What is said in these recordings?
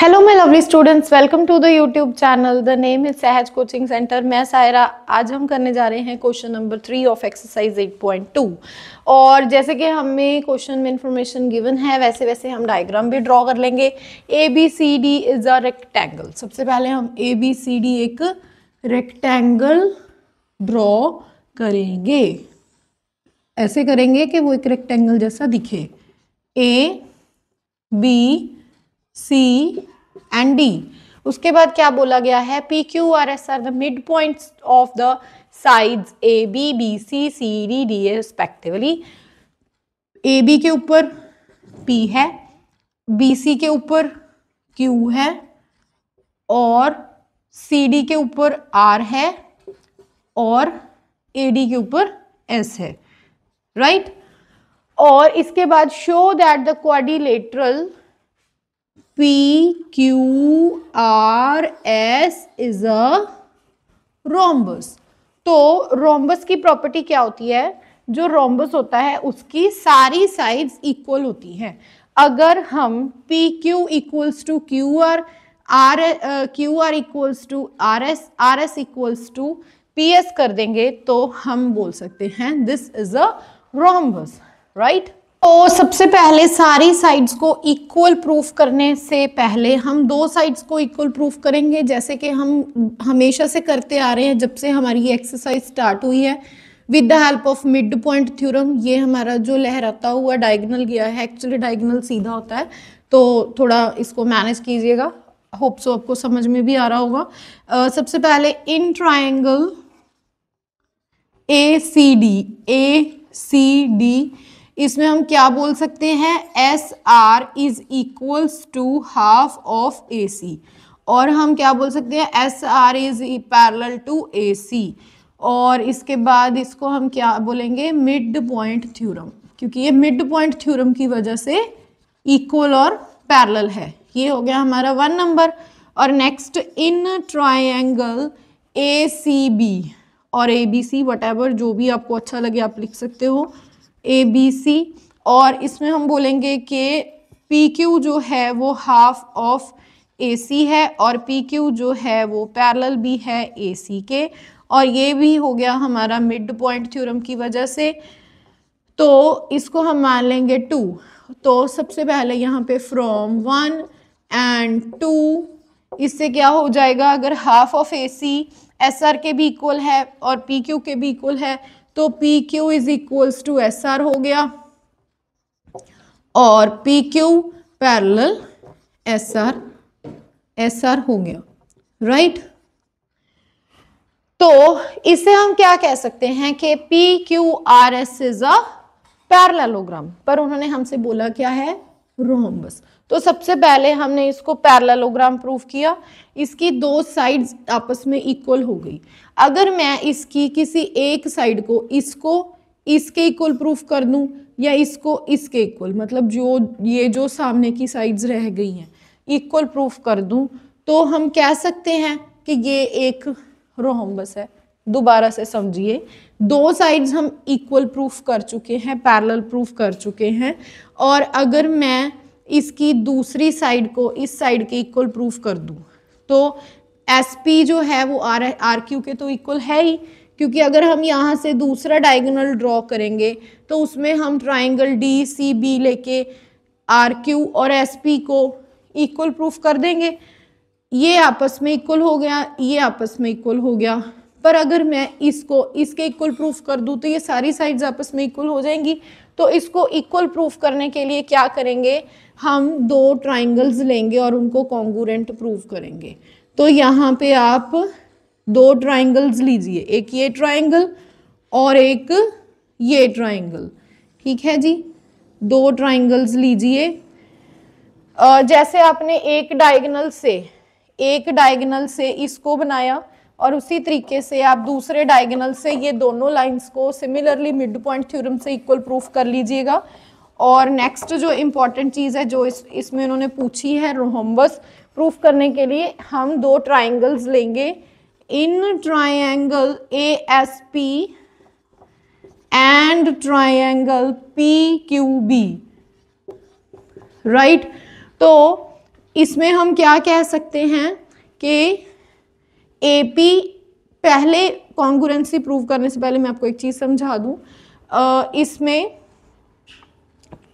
Hello my lovely students, welcome to the YouTube channel. The name is Sahaj coaching centre. मैं सायरा। आज हम करने जा रहे हैं क्वेश्चन नंबर 3 ऑफ एक्सरसाइज 8.2। और जैसे कि हमें क्वेश्चन में इंफॉर्मेशन गिवन है वैसे वैसे हम डायग्राम भी ड्रॉ कर लेंगे। A B C D is a rectangle. सबसे पहले हम ए बी सी डी एक रेक्टेंगल ड्रॉ करेंगे। ऐसे करेंगे कि वो एक रेक्टेंगल जैसा दिखे। A B C and D. उसके बाद क्या बोला गया है? P Q R S are the mid points of the sides A B B C C D D respectively. A B के ऊपर पी है, बी सी के ऊपर क्यू है और सी डी के ऊपर आर है और ए डी के ऊपर एस है, राइट। और इसके बाद show that the quadrilateral P Q R S is a rhombus. तो रोम्बस की प्रॉपर्टी क्या होती है? जो रोम्बस होता है उसकी सारी साइड्स इक्वल होती हैं। अगर हम P Q equals to Q R equals to R S equals to P S कर देंगे तो हम बोल सकते हैं this is a rhombus, right. तो सबसे पहले सारी साइड्स को इक्वल प्रूफ करने से पहले हम दो साइड्स को इक्वल प्रूफ करेंगे, जैसे कि हम हमेशा से करते आ रहे हैं जब से हमारी ये एक्सरसाइज स्टार्ट हुई है with the help of mid point theorem. ये हमारा जो लहराता हुआ डायगोनल गया है, एक्चुअली डायगोनल सीधा होता है, तो थोड़ा इसको मैनेज कीजिएगा। होप सो आपको समझ में भी आ रहा होगा। सबसे पहले इन ट्राइंगल ए सी डी, इसमें हम क्या बोल सकते हैं? S R is equals to half of A C. और हम क्या बोल सकते हैं? S R is parallel to A C. और इसके बाद इसको हम क्या बोलेंगे? मिड पॉइंट थ्योरम, क्योंकि ये मिड पॉइंट थ्योरम की वजह से इक्वल और पैरेलल है। ये हो गया हमारा 1 नंबर। और next in triangle A C B और A B C, whatever जो भी आपको अच्छा लगे आप लिख सकते हो, ए बी सी। और इसमें हम बोलेंगे कि पी क्यू जो है वो हाफ ऑफ ए सी है और पी क्यू जो है वो पैरेलल भी है ए सी के। और ये भी हो गया हमारा मिड पॉइंट थ्योरम की वजह से, तो इसको हम मान लेंगे 2। तो सबसे पहले यहाँ पे फ्रॉम 1 एंड 2, इससे क्या हो जाएगा? अगर half of A C S R के भी इक्वल है और पी क्यू के भी इक्वल है तो P Q is equals to S R हो गया और P Q parallel S R हो गया, राइट। तो इसे हम क्या कह सकते हैं कि P Q R S is a parallelogram, पर उन्होंने हमसे बोला क्या है? रोम्बस। तो सबसे पहले हमने इसको पैरेललोग्राम प्रूफ किया। इसकी दो साइड्स आपस में इक्वल हो गई। अगर मैं इसकी किसी एक साइड को इसको इसके इक्वल प्रूफ कर दूं या इसको इसके इक्वल, मतलब जो सामने की साइड्स रह गई हैं इक्वल प्रूफ कर दूं, तो हम कह सकते हैं कि ये एक रोम्बस है। दोबारा से समझिए, दो साइड्स हम इक्वल प्रूफ कर चुके हैं, पैरेलल प्रूफ कर चुके हैं। और अगर मैं इसकी दूसरी साइड को इस साइड के इक्वल प्रूफ कर दूं तो एस पी जो है वो आर क्यू के तो इक्वल है ही, क्योंकि अगर हम यहाँ से दूसरा डायगोनल ड्रॉ करेंगे तो उसमें हम ट्राइंगल डी सी बी लेके आर क्यू और एस पी को इक्वल प्रूफ कर देंगे। ये आपस में इक्वल हो गया, ये आपस में इक्वल हो गया। पर अगर मैं इसको इसके इक्वल प्रूफ कर दूं तो ये सारी साइड्स आपस में इक्वल हो जाएंगी। तो इसको इक्वल प्रूफ करने के लिए क्या करेंगे? हम दो ट्राइंगल्स लेंगे और उनको कॉन्ग्रुएंट प्रूफ करेंगे। तो यहाँ पे आप दो ट्राइंगल्स लीजिए, एक ये ट्राइंगल और एक ये ट्राइंगल, ठीक है जी। दो ट्राइंगल्स लीजिए। जैसे आपने एक डायगोनल से इसको बनाया और उसी तरीके से आप दूसरे डायगोनल से ये दोनों लाइंस को सिमिलरली मिड पॉइंट थ्योरम से इक्वल प्रूफ कर लीजिएगा। और नेक्स्ट जो इम्पॉर्टेंट चीज़ है जो इसमें उन्होंने पूछी है रोम्बस प्रूफ करने के लिए, हम दो ट्राइंगल्स लेंगे। इन triangle A S P and triangle P Q B, right. तो इसमें हम क्या कह सकते हैं कि AP, पहले कॉन्ग्रुएंसी प्रूव करने से पहले मैं आपको एक चीज समझा दूं, इसमें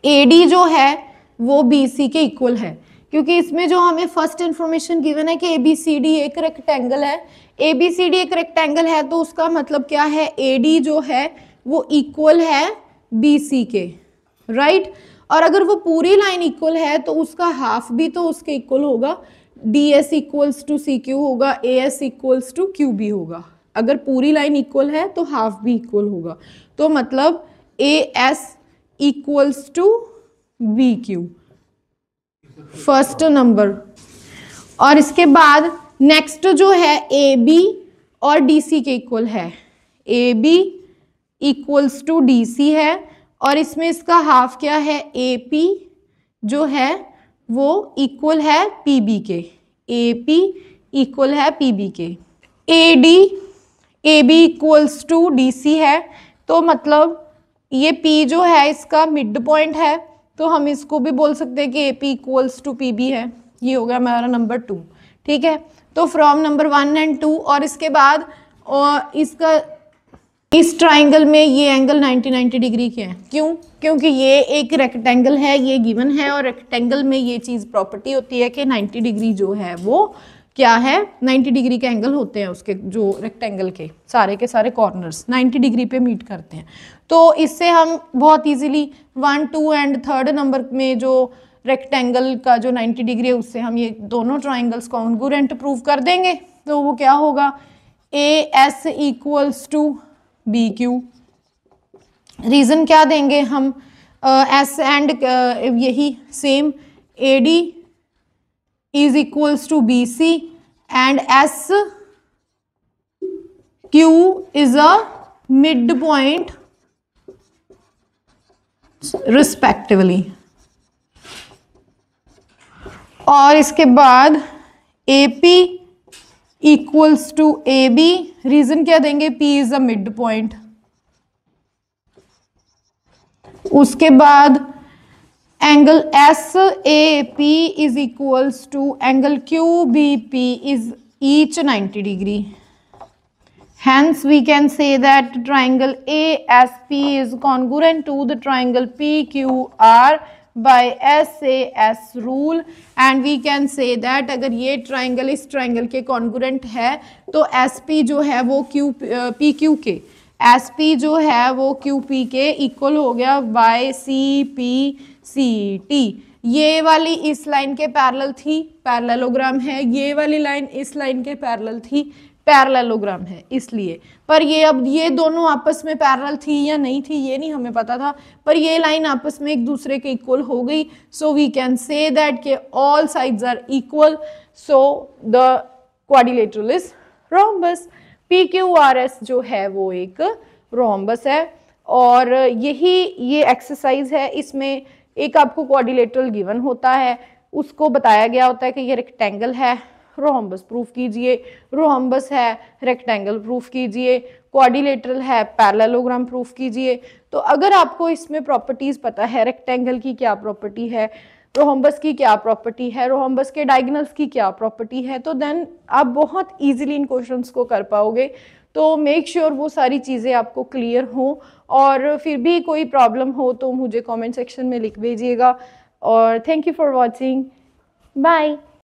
AD जो है वो BC के इक्वल है, क्योंकि इसमें जो हमें फर्स्ट इंफॉर्मेशन गिवन है कि ABCD एक रेक्टेंगल है, ABCD एक रेक्टेंगल है तो उसका मतलब क्या है, AD जो है वो इक्वल है BC के, राइट। और अगर वो पूरी लाइन इक्वल है तो उसका हाफ भी तो उसके इक्वल होगा, DS इक्वल्स टू CQ होगा, AS इक्वल्स टू QB होगा। अगर पूरी लाइन इक्वल है तो हाफ भी इक्वल होगा, तो मतलब AS equals to BQ, first number. और इसके बाद नेक्स्ट जो है AB और DC के इक्वल है, AB इक्वल्स टू DC है, और इसमें इसका हाफ क्या है, AP जो है वो इक्वल है PB के, AP इक्वल है PB के। AB इक्वल्स टू DC है, तो मतलब ये P जो है इसका मिड पॉइंट है, तो हम इसको भी बोल सकते हैं कि AP इक्वल्स टू PB है। ये हो गया हमारा नंबर 2, ठीक है। तो फ्रॉम नंबर 1 एंड 2, और इसके बाद और इसका इस ट्राइंगल में ये एंगल 90 डिग्री के हैं। क्यों? क्योंकि ये एक रेक्टेंगल है, ये गिवन है, और रेक्टेंगल में ये चीज़ प्रॉपर्टी होती है कि 90 डिग्री जो है वो क्या है, 90 डिग्री के एंगल होते हैं उसके, जो रेक्टेंगल के सारे कॉर्नर्स 90 डिग्री पे मीट करते हैं। तो इससे हम बहुत इजीली 1, 2 एंड 3rd नंबर में जो रेक्टेंगल का जो 90 डिग्री है उससे हम ये दोनों ट्राइंगल्स कॉन्ग्रुएंट प्रूव कर देंगे। तो वो क्या होगा, AS equals to BQ। Reason क्या देंगे हम, S एंड यही same, AD is equals to BC and SQ is a mid point respectively. और इसके बाद AP equals to AB, reason क्या देंगे, P is a mid point. उसके बाद angle SAP is equals to angle QBP is each 90 degree. Hence we can say that triangle ASP is congruent to the triangle PQR by SAS rule, and we can say that अगर ये triangle इस triangle के congruent है तो SP जो है वो PQ के, SP जो है वो QP के इक्वल हो गया by CPCT। ये वाली इस लाइन के पैरेलल थी, पैरेललोग्राम है, ये वाली लाइन इस लाइन के पैरेलल थी, पैरेललोग्राम है इसलिए। पर ये अब ये दोनों आपस में पैरेलल थी या नहीं थी ये नहीं हमें पता था, पर ये लाइन आपस में एक दूसरे के इक्वल हो गई। So we can say that के all sides are equal, so the quadrilateral is rhombus. PQRS जो है वो एक रोम्बस है, और यही ये एक्सरसाइज है, इसमें एक आपको क्वाड्रिलेटरल गिवन होता है, उसको बताया गया होता है कि ये रेक्टेंगल है, रोम्बस प्रूफ कीजिए, रोम्बस है रेक्टेंगल प्रूफ कीजिए, क्वाड्रिलेटरल है पैरेललोग्राम प्रूफ कीजिए। तो अगर आपको इसमें प्रॉपर्टीज पता है, रेक्टेंगल की क्या प्रॉपर्टी है, रोम्बस की क्या प्रॉपर्टी है, रोम्बस के डायगोनल्स की क्या प्रॉपर्टी है, तो देन आप बहुत इजीली इन क्वेश्चंस को कर पाओगे। तो मेक श्योर वो सारी चीज़ें आपको क्लियर हों, और फिर भी कोई प्रॉब्लम हो तो मुझे कमेंट सेक्शन में लिख भेजिएगा। और thank you for watching, bye.